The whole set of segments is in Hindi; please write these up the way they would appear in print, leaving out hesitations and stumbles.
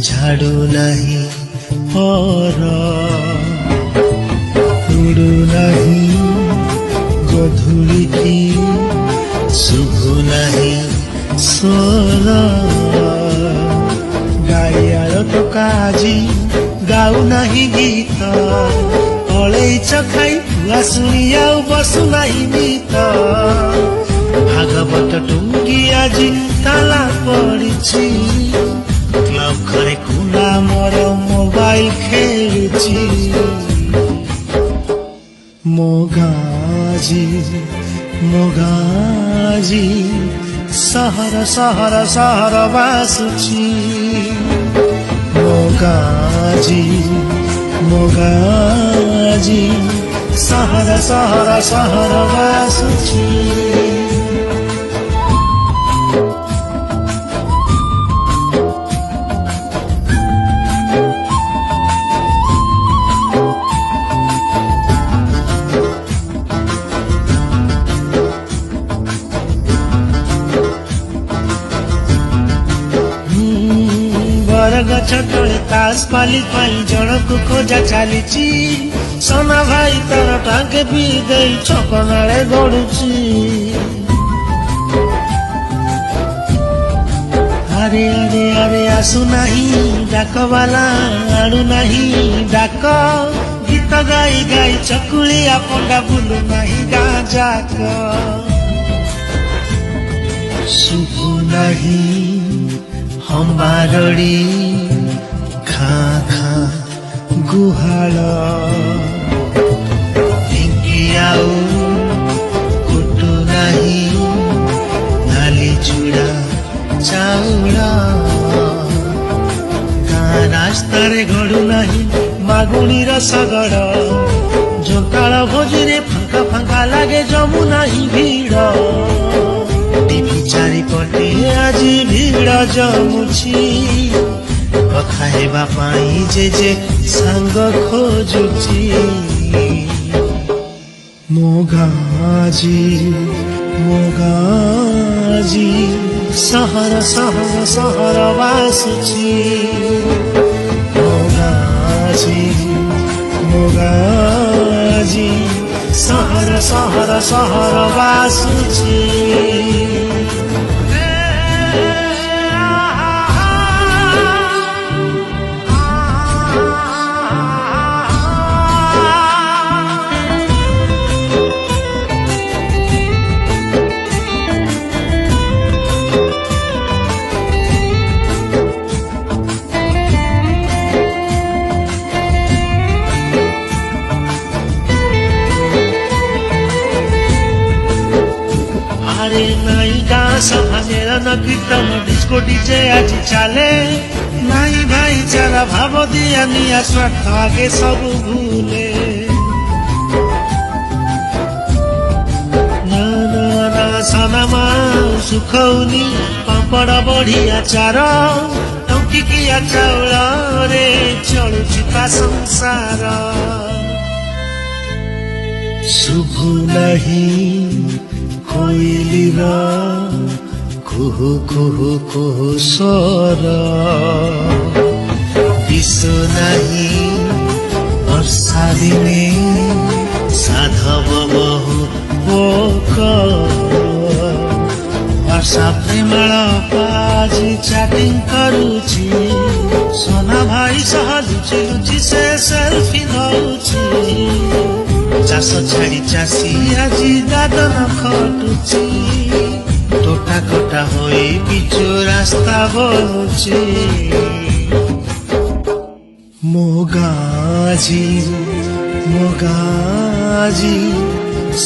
झाड़ू नहीं पर उड़ू नहीं गधुली की शुभु नहीं स्वर गाड़ियार तो काजी गाऊ नहीं गीत अलैच खाई पुआ शुणी आउ बसु नहीं नीत भागवत टुंगी आज ताला पड़ी क्लब घरे खुला मोर मोबाइल खेलुची मोगाजी मोगाजी सहर सहर सहर बासुची मोगाजी मोगाजी सहर सहर सहर बासुची गछ तले तास पाली पाई जनक खोजा चली सोना भाई तर टांगे भी दे छकनारे गड़ुची अरे अरे अरे आसु नहीं डाक वाला आड़ू नहीं डाक गीत गाई गाई चकुलिया पंडा बुलू नहीं गाँ जाक शुभु नहीं हमारड़ी खा खा गुहाल आउ कुटु नहीं नाली चूड़ा चाउल गाँ रास्ता रे गड़ू नहीं मागुणी रसगड़ जोकाल भोजी रे फांका फांका लागे जमू नहीं भीड़ टीवी चारिपटे आज भीड़ जमुची कथा हेबा पाई जे सांग खोजुची मोगाजी मोगाजी सहर सहर सहर बासुची मोगाजी मोगाजी सहर सहर सहर बासुची अरे नाई गाँ सभा मेरा न कीर्तन डिस्को डीजे आज चले नाई भाई चारा भाव दिया निया स्वार्थ आगे सब भूले ना ना ना सनमा सुखौनी पापड़ बढ़िया चार टंकिकिया चाउल रे चलुची ता संसार शुभु नहीं कोइलीर कुहु कुहु कुहु स्वर विश्व नहीं वर्षा दिने साधव बहु पोक वर्षा प्रेमल पाजी चैटिंग करुची सोना भाई सह लुचि लुचि से सेल्फी नउची चाष छाड़ी चाषी आज दादन खटुची टोटा कटा होई पिचु रास्ता बनुची मोगाजी मोगाजी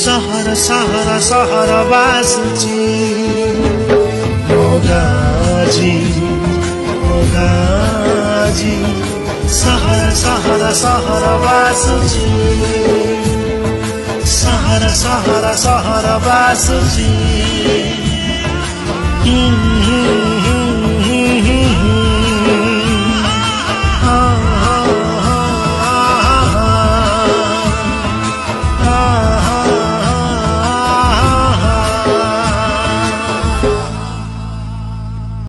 सहर सहर सहर बासुची मोगाजी मोगाजी सहर सहर सहर बासुची सहर सहर सहर बासुची